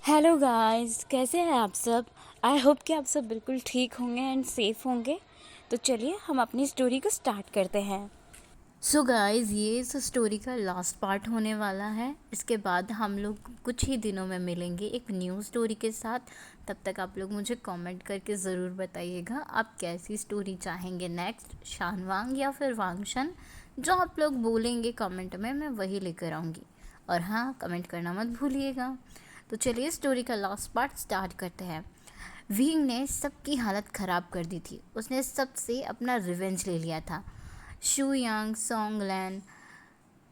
Hello guys, कैसे हैं आप सब। आई होप कि आप सब बिल्कुल ठीक होंगे एंड सेफ होंगे। तो चलिए हम अपनी स्टोरी को स्टार्ट करते हैं। सो गाइस, ये इस स्टोरी का लास्ट पार्ट होने वाला है। इसके बाद हम लोग कुछ ही दिनों में मिलेंगे एक न्यू स्टोरी के साथ। तब तक आप लोग मुझे कमेंट करके ज़रूर बताइएगा आप कैसी स्टोरी चाहेंगे नेक्स्ट, शानवांग या फिर वांगशन। जो आप लोग बोलेंगे कमेंट में मैं वही लेकर आऊँगी। और हाँ, कमेंट करना मत भूलिएगा। तो चलिए स्टोरी का लास्ट पार्ट स्टार्ट करते हैं। विंग ने सबकी हालत ख़राब कर दी थी। उसने सबसे अपना रिवेंज ले लिया था। शू यांग, सोंग लैन,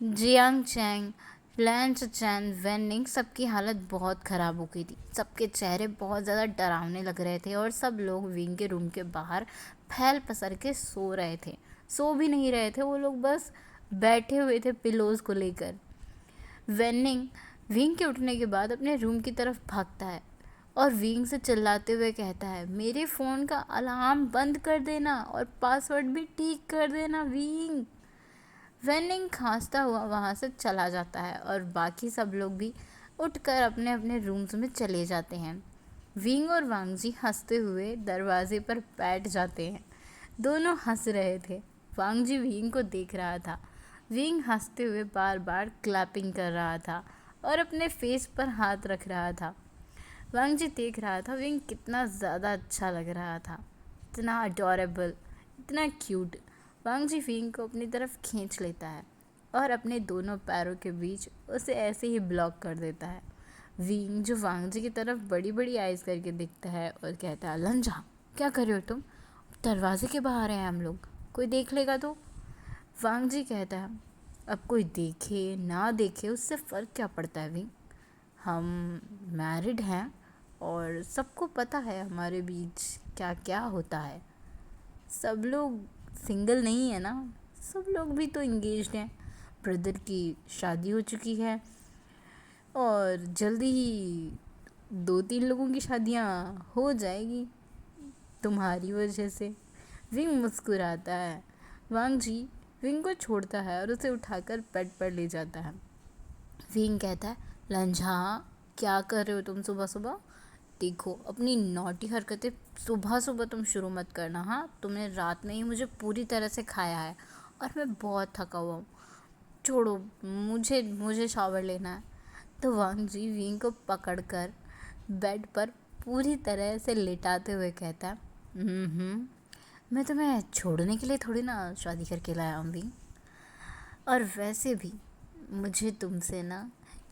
जियांग चैंग, लैन चैन, वेनिंग, सबकी हालत बहुत ख़राब हो गई थी। सबके चेहरे बहुत ज़्यादा डरावने लग रहे थे और सब लोग विंग के रूम के बाहर फैल पसर के सो रहे थे। सो भी नहीं रहे थे वो लोग, बस बैठे हुए थे पिलोज़ को लेकर। वेनिंग विंग के उठने के बाद अपने रूम की तरफ भागता है और विंग से चिल्लाते हुए कहता है, मेरे फ़ोन का अलार्म बंद कर देना और पासवर्ड भी ठीक कर देना विंग। वेनिंग खांसता हुआ वहाँ से चला जाता है और बाकी सब लोग भी उठकर अपने अपने रूम्स में चले जाते हैं। विंग और वांगजी हंसते हुए दरवाजे पर बैठ जाते हैं। दोनों हंस रहे थे। वांगजी विंग को देख रहा था। विंग हंसते हुए बार बार क्लैपिंग कर रहा था और अपने फेस पर हाथ रख रहा था। वांगजी देख रहा था विंग कितना ज़्यादा अच्छा लग रहा था, इतना अडोरेबल, इतना क्यूट। वांगजी विंग को अपनी तरफ खींच लेता है और अपने दोनों पैरों के बीच उसे ऐसे ही ब्लॉक कर देता है। विंग जो वांगजी की तरफ बड़ी बड़ी आइज़ करके दिखता है और कहता है, लंजा क्या कर रहे हो तुम, दरवाजे के बाहर हैं हम लोग, कोई देख लेगा तो। वांगजी कहता है, अब कोई देखे ना देखे उससे फ़र्क क्या पड़ता है विंग, हम मैरिड हैं और सबको पता है हमारे बीच क्या क्या होता है। सब लोग सिंगल नहीं है ना, सब लोग भी तो इंगेज्ड हैं। ब्रदर की शादी हो चुकी है और जल्दी ही 2-3 लोगों की शादियां हो जाएगी तुम्हारी वजह से। विंग मुस्कुराता है। वांगजी विंग को छोड़ता है और उसे उठाकर बेड पर ले जाता है। विंग कहता है, लंझा क्या कर रहे हो तुम सुबह सुबह, देखो अपनी नॉटी हरकतें सुबह सुबह तुम शुरू मत करना। हाँ, तुमने रात में ही मुझे पूरी तरह से खाया है और मैं बहुत थका हुआ हूँ। छोड़ो, मुझे मुझे शावर लेना है। तो वांगजी विंग को पकड़कर बेड पर पूरी तरह से लेटाते हुए कहता है, मैं तुम्हें छोड़ने के लिए थोड़ी ना शादी करके लाया हूँ विंग। और वैसे भी मुझे तुमसे ना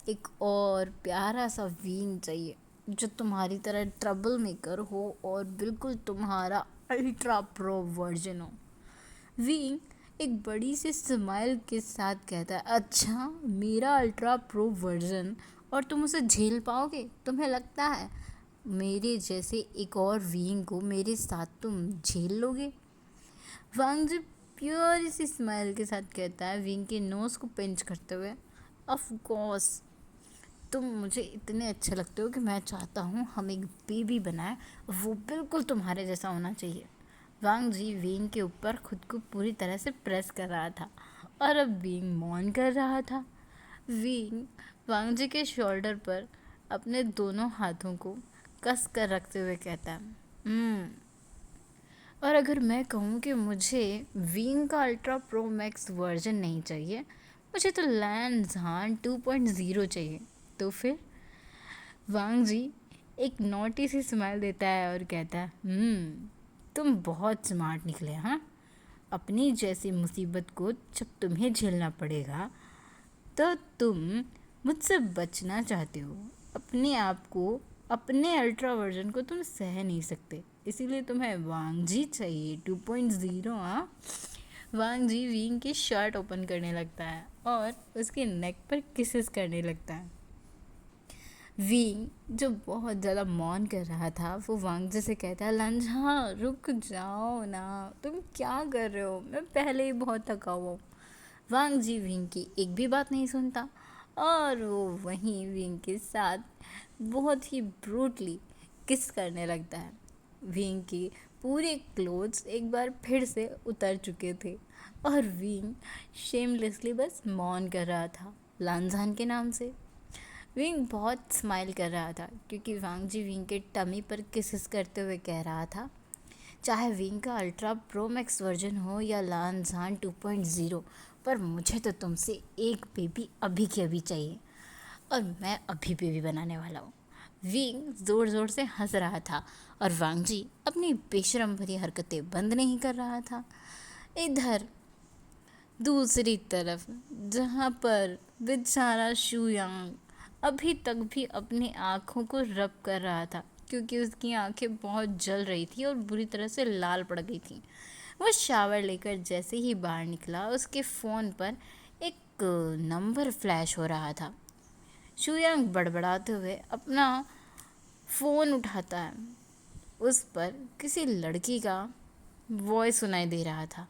एक और प्यारा सा विंग चाहिए जो तुम्हारी तरह ट्रबल मेकर हो और बिल्कुल तुम्हारा अल्ट्रा प्रो वर्जन हो। विंग एक बड़ी सी स्माइल के साथ कहता है, अच्छा मेरा अल्ट्रा प्रो वर्जन और तुम उसे झेल पाओगे, तुम्हें लगता है मेरे जैसे एक और विंग को मेरे साथ तुम झेल लोगे। वांगजी प्योर सी स्माइल के साथ कहता है, विंग के नोज़ को पिंच करते हुए, ऑफ कोर्स तुम मुझे इतने अच्छे लगते हो कि मैं चाहता हूँ हम एक बेबी बनाए, वो बिल्कुल तुम्हारे जैसा होना चाहिए। वांगजी विंग के ऊपर खुद को पूरी तरह से प्रेस कर रहा था और अब विंग मौन कर रहा था। विंग वांगजी के शोल्डर पर अपने दोनों हाथों को कस कर रखते हुए कहता है, और अगर मैं कहूँ कि मुझे विंग का अल्ट्रा प्रो मैक्स वर्जन नहीं चाहिए, मुझे तो लैंज़हान 2.0 चाहिए, तो फिर। वांग जी एक नोटी सी स्माइल देता है और कहता है, तुम बहुत स्मार्ट निकले। हाँ, अपनी जैसी मुसीबत को जब तुम्हें झेलना पड़ेगा तो तुम मुझसे बचना चाहते हो। अपने आप को, अपने अल्ट्रा वर्जन को तुम सह नहीं सकते, इसीलिए तुम्हें वांगजी चाहिए 2.0। हाँ, वांगजी विंग की शर्ट ओपन करने लगता है और उसके नेक पर किसेस करने लगता है। विंग जो बहुत ज़्यादा मौन कर रहा था वो वांगजी से कहता है, लंझा रुक जाओ ना, तुम क्या कर रहे हो, मैं पहले ही बहुत थका हुआ हूँ। वांग जी विंग की एक भी बात नहीं सुनता और वो वहीं विंग के साथ बहुत ही ब्रूटली किस करने लगता है। विंग की पूरे क्लोथ्स एक बार फिर से उतर चुके थे और विंग शेमलेसली बस मौन कर रहा था लांझान के नाम से। विंग बहुत स्माइल कर रहा था क्योंकि वांग जी विंग के टमी पर किसेस करते हुए कह रहा था, चाहे विंग का अल्ट्रा प्रो मैक्स वर्जन हो या लानजान 2.0, पर मुझे तो तुमसे एक बेबी अभी की अभी चाहिए और मैं अभी बेबी बनाने वाला हूँ। विंग ज़ोर ज़ोर से हंस रहा था और वांग जी अपनी बेशरम भरी हरकतें बंद नहीं कर रहा था। इधर दूसरी तरफ जहाँ पर बेचारा शुयांग अभी तक भी अपनी आँखों को रब कर रहा था क्योंकि उसकी आंखें बहुत जल रही थी और बुरी तरह से लाल पड़ गई थी। वो शावर लेकर जैसे ही बाहर निकला उसके फ़ोन पर एक नंबर फ्लैश हो रहा था। शुयांग बड़बड़ाते हुए अपना फ़ोन उठाता है। उस पर किसी लड़की का वॉइस सुनाई दे रहा था,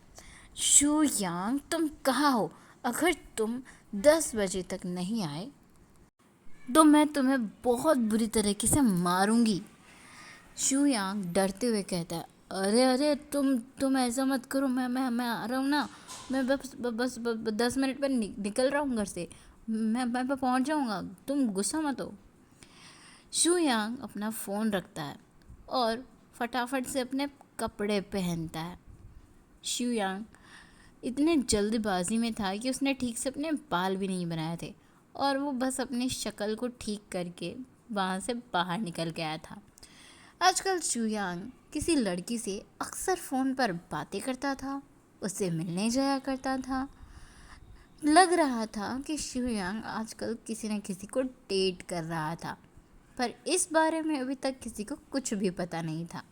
शू यांग तुम कहाँ हो? अगर तुम 10 बजे तक नहीं आए तो मैं तुम्हें बहुत बुरी तरीके से मारूंगी। शू यांग डरते हुए कहता है, अरे अरे तुम ऐसा मत करो, मैं आ रहा हूँ ना, मैं बस 10 मिनट पर निकल रहा हूँ घर से, मैं पहुँच जाऊँगा, तुम गुस्सा मत हो। शू यांग अपना फ़ोन रखता है और फटाफट से अपने कपड़े पहनता है। शू यांग इतने जल्दबाजी में था कि उसने ठीक से अपने बाल भी नहीं बनाए थे और वो बस अपनी शक्ल को ठीक करके वहाँ से बाहर निकल गया था। आजकल शू यांग किसी लड़की से अक्सर फ़ोन पर बातें करता था, उससे मिलने जाया करता था। लग रहा था कि शू यांग आजकल किसी न किसी को डेट कर रहा था, पर इस बारे में अभी तक किसी को कुछ भी पता नहीं था।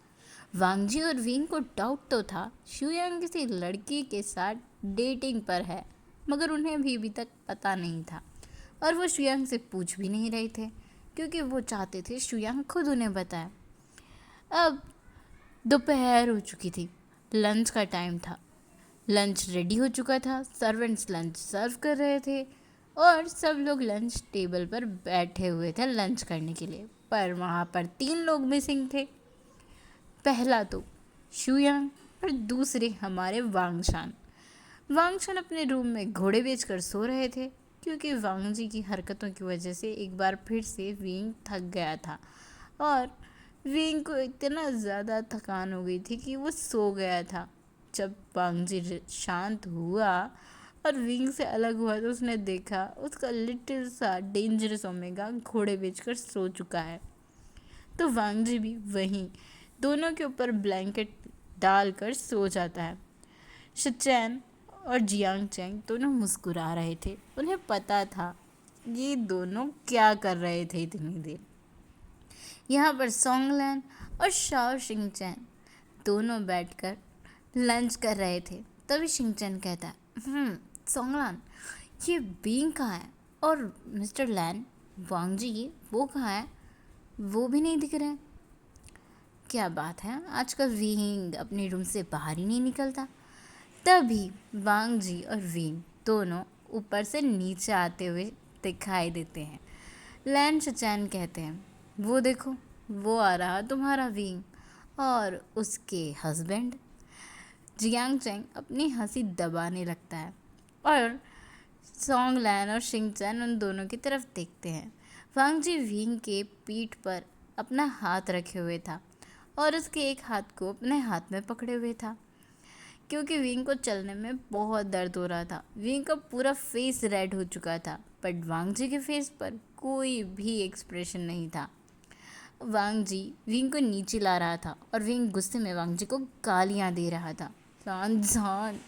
वांग जी और विंग को डाउट तो था शू यांग किसी लड़की के साथ डेटिंग पर है, मगर उन्हें भी अभी तक पता नहीं था और वो शू यांग से पूछ भी नहीं रहे थे क्योंकि वो चाहते थे शू यांग खुद उन्हें बताए। अब दोपहर हो चुकी थी, लंच का टाइम था। लंच रेडी हो चुका था, सर्वेंट्स लंच सर्व कर रहे थे और सब लोग लंच टेबल पर बैठे हुए थे लंच करने के लिए, पर वहाँ पर 3 लोग मिसिंग थे। पहला तो शुयांग और दूसरे हमारे वांगशान। वांगशान अपने रूम में घोड़े बेचकर सो रहे थे क्योंकि वांग जी की हरकतों की वजह से एक बार फिर से विंग थक गया था और विंग को इतना ज़्यादा थकान हो गई थी कि वो सो गया था। जब वांग जी शांत हुआ और विंग से अलग हुआ तो उसने देखा उसका लिटिल सा डेंजरस ओमेगा घोड़े बेचकर सो चुका है। तो वांग जी भी वहीं दोनों के ऊपर ब्लैंकेट डालकर सो जाता है। शिचैन और जियांग चैंग दोनों मुस्कुरा रहे थे, उन्हें पता था ये दोनों क्या कर रहे थे इतनी देर। यहाँ पर सोंगलैन और शाओ शिंगचैन दोनों बैठकर लंच कर रहे थे। तभी शिंगचैन कहता है, सोंगलान ये बींग कहाँ है और मिस्टर लैन वांग जी वो कहाँ है, वो भी नहीं दिख रहे हैं। क्या बात है, आजकल विंग अपने रूम से बाहर ही नहीं निकलता। तभी वांग जी और विंग दोनों ऊपर से नीचे आते हुए दिखाई देते हैं। लैन शिचैन कहते हैं, वो देखो वो आ रहा तुम्हारा विंग और उसके हस्बैंड। जियांग चैंग अपनी हंसी दबाने लगता है और सोंग लैन और शिंगचैन उन दोनों की तरफ देखते हैं। वांग जी विंग के पीठ पर अपना हाथ रखे हुए था और उसके एक हाथ को अपने हाथ में पकड़े हुए था क्योंकि विंग को चलने में बहुत दर्द हो रहा था। विंग का पूरा फेस रेड हो चुका था, बट वांग जी के फेस पर कोई भी एक्सप्रेशन नहीं था। वांग जी विंग को नीचे ला रहा था और विंग गुस्से में वांग जी को गालियां दे रहा था। जान जान,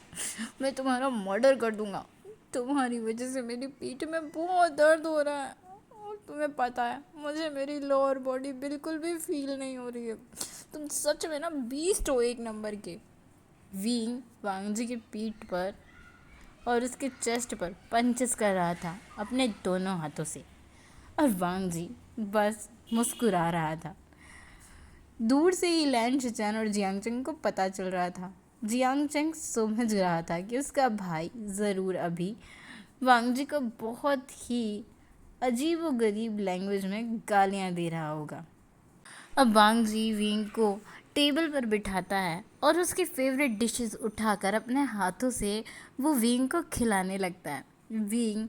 मैं तुम्हारा मर्डर कर दूंगा, तुम्हारी वजह से मेरी पीठ में बहुत दर्द हो रहा है और तुम्हें पता है मुझे मेरी लोअर बॉडी बिल्कुल भी फील नहीं हो रही है। तुम सच में ना बीस्ट हो एक नंबर के। विंग वांग जी की पीठ पर और उसके चेस्ट पर पंचेस कर रहा था अपने दोनों हाथों से और वांग जी बस मुस्कुरा रहा था। दूर से ही लैन शिचैन और जियांग चेंग को पता चल रहा था। जियांग चेंग समझ रहा था कि उसका भाई ज़रूर अभी वांग जी को बहुत ही अजीब व गरीब लैंग्वेज में गालियाँ दे रहा होगा। अब वांग जी विंग को टेबल पर बिठाता है और उसकी फेवरेट डिशेस उठाकर अपने हाथों से वो विंग को खिलाने लगता है। विंग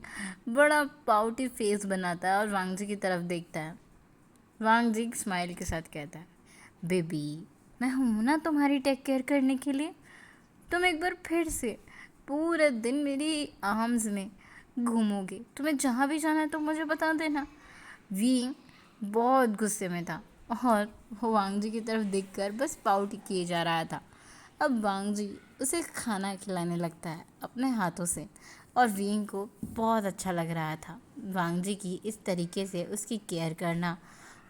बड़ा पाउटी फेस बनाता है और वांग जी की तरफ देखता है। वांग जी स्माइल के साथ कहता है, बेबी मैं हूँ ना तुम्हारी टेक केयर करने के लिए। तुम एक बार फिर से पूरे दिन मेरी आर्म्स में घूमोगे। तुम्हें जहाँ भी जाना है तो मुझे बता देना। विंग बहुत गुस्से में था और वो वांग जी की तरफ देखकर बस पाउट किए जा रहा था। अब वांग जी उसे खाना खिलाने लगता है अपने हाथों से और विंग को बहुत अच्छा लग रहा था वांग जी की इस तरीके से उसकी केयर करना।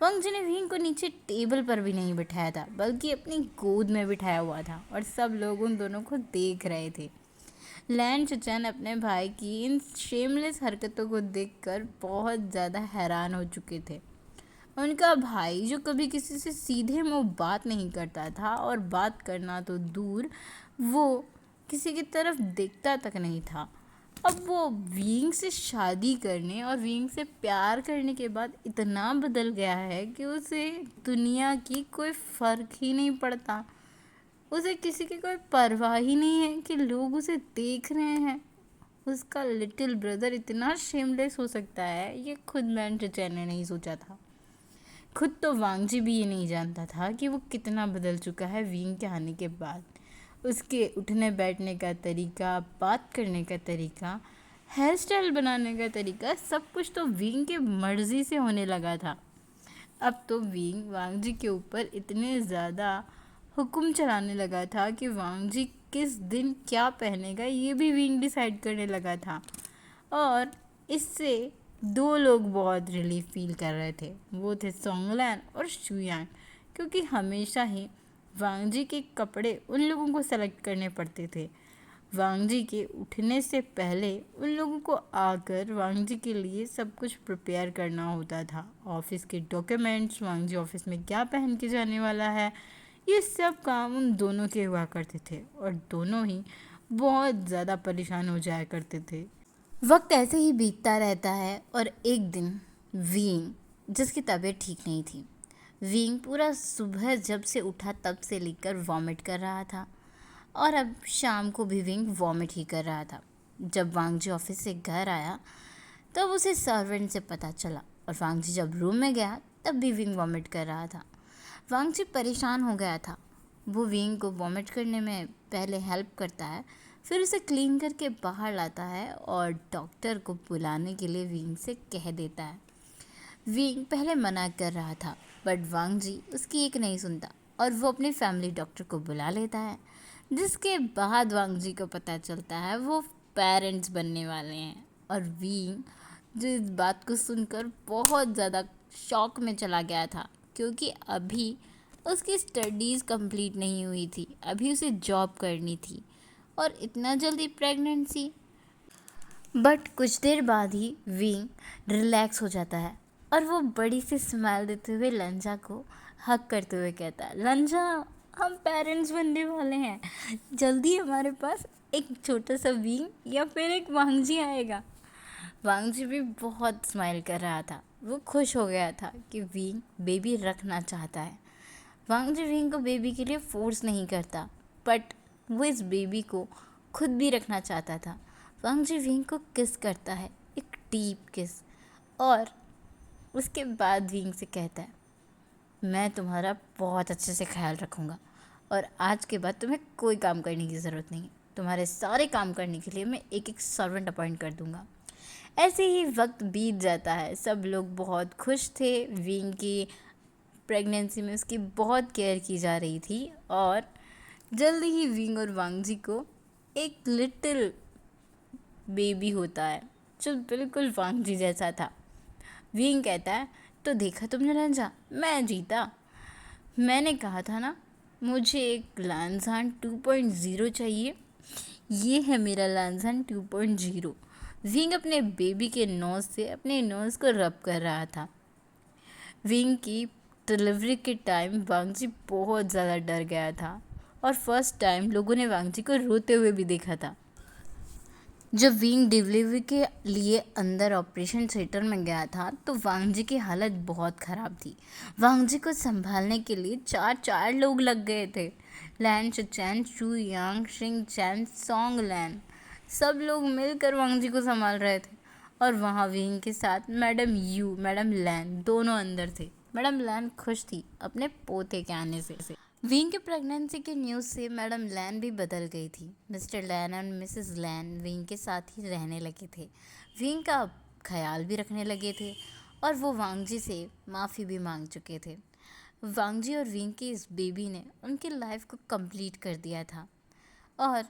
वांग जी ने विंग को नीचे टेबल पर भी नहीं बिठाया था बल्कि अपनी गोद में बिठाया हुआ था और सब लोग उन दोनों को देख रहे थे। लैन चचन अपने भाई की इन शेमलेस हरकतों को देखकर बहुत ज़्यादा हैरान हो चुके थे। उनका भाई जो कभी किसी से सीधे मुंह बात नहीं करता था और बात करना तो दूर, वो किसी की तरफ देखता तक नहीं था, अब वो विंग से शादी करने और विंग से प्यार करने के बाद इतना बदल गया है कि उसे दुनिया की कोई फ़र्क ही नहीं पड़ता। उसे किसी की कोई परवाह ही नहीं है कि लोग उसे देख रहे हैं। उसका लिटिल ब्रदर इतना शेमलेस हो सकता है, ये खुद मैन चैन ने नहीं सोचा था। खुद तो वांगजी भी ये नहीं जानता था कि वो कितना बदल चुका है विंग के आने के बाद। उसके उठने बैठने का तरीका, बात करने का तरीका, हेयर स्टाइल बनाने का तरीका, सब कुछ तो विंग के मर्जी से होने लगा था। अब तो विंग वांगजी के ऊपर इतने ज़्यादा हुक्म चलाने लगा था कि वांगजी किस दिन क्या पहनेगा ये भी विंग डिसाइड करने लगा था। और इससे दो लोग बहुत रिलीफ फील कर रहे थे, वो थे सोंगलैन और शुयांग, क्योंकि हमेशा ही वांगजी के कपड़े उन लोगों को सेलेक्ट करने पड़ते थे। वांगजी के उठने से पहले उन लोगों को आकर वांगजी के लिए सब कुछ प्रिपेयर करना होता था। ऑफिस के डॉक्यूमेंट्स, वांगजी ऑफिस में क्या पहन के जाने वाला है, ये सब काम उन दोनों के हुआ करते थे और दोनों ही बहुत ज़्यादा परेशान हो जाया करते थे। वक्त ऐसे ही बीतता रहता है और एक दिन विंग, जिसकी तबीयत ठीक नहीं थी, विंग पूरा सुबह जब से उठा तब से लेकर वॉमिट कर रहा था और अब शाम को भी विंग वॉमिट ही कर रहा था। जब वांगजी ऑफिस से घर आया तब उसे सर्वेंट से पता चला और वांगजी जब रूम में गया तब भी विंग वॉमिट कर रहा था। वांगजी परेशान हो गया था। वो विंग को वॉमिट करने में पहले हेल्प करता है, फिर उसे क्लीन करके बाहर लाता है और डॉक्टर को बुलाने के लिए विंग से कह देता है। विंग पहले मना कर रहा था बट वांगजी उसकी एक नहीं सुनता और वो अपने फैमिली डॉक्टर को बुला लेता है, जिसके बाद वांगजी को पता चलता है वो पेरेंट्स बनने वाले हैं। और विंग जो इस बात को सुनकर बहुत ज़्यादा शॉक में चला गया था, क्योंकि अभी उसकी स्टडीज़ कंप्लीट नहीं हुई थी, अभी उसे जॉब करनी थी और इतना जल्दी प्रेगनेंसी। बट कुछ देर बाद ही विंग रिलैक्स हो जाता है और वो बड़ी सी स्माइल देते हुए लंजा को हक करते हुए कहता है, लंजा हम पेरेंट्स बनने वाले हैं, जल्दी हमारे पास एक छोटा सा विंग या फिर एक वांगजी आएगा। वांगजी भी बहुत स्माइल कर रहा था, वो खुश हो गया था कि विंग बेबी रखना चाहता है। वांगजी विंग को बेबी के लिए फोर्स नहीं करता बट वो इस बेबी को खुद भी रखना चाहता था। वांगजी विंग को किस करता है, एक डीप किस, और उसके बाद विंग से कहता है, मैं तुम्हारा बहुत अच्छे से ख्याल रखूँगा और आज के बाद तुम्हें कोई काम करने की ज़रूरत नहीं है, तुम्हारे सारे काम करने के लिए मैं एक एक सर्वेंट अपॉइंट कर दूँगा। ऐसे ही वक्त बीत जाता है, सब लोग बहुत खुश थे। विंग की प्रेगनेंसी में उसकी बहुत केयर की जा रही थी और जल्दी ही विंग और वांगजी को एक लिटिल बेबी होता है जो बिल्कुल वांगजी जैसा था। विंग कहता है, तो देखा तुमने रंजा, मैं जीता। मैंने कहा था ना मुझे एक लांझान 2.0 चाहिए, ये है मेरा लांझान 2.0। विंग अपने बेबी के नोज़ से अपने नोज़ को रब कर रहा था। विंग की डिलीवरी के टाइम वांगजी बहुत ज़्यादा डर गया था और फर्स्ट टाइम लोगों ने वांगजी को रोते हुए भी देखा था। जब विंग डिलीवरी के लिए अंदर ऑपरेशन थिएटर में गया था तो वांगजी की हालत बहुत ख़राब थी। वांगजी को संभालने के लिए चार लोग लग गए थे, लैन चचैन, शू यांग, शिंग चैन, सोंग लैन। सब लोग मिलकर वांगजी को संभाल रहे थे और वहाँ विंग के साथ मैडम लैन दोनों अंदर थे। मैडम लैन खुश थी अपने पोते के आने से। विंग के प्रेगनेंसी के न्यूज़ से मैडम लैन भी बदल गई थी। मिस्टर लैन और मिसेस लैन विंग के साथ ही रहने लगे थे, विंग का ख्याल भी रखने लगे थे और वो वांगजी से माफ़ी भी मांग चुके थे। वांगजी और विंग की इस बेबी ने उनकी लाइफ को कंप्लीट कर दिया था और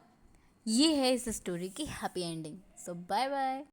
ये है इस स्टोरी की हैप्पी एंडिंग। सो बाय बाय।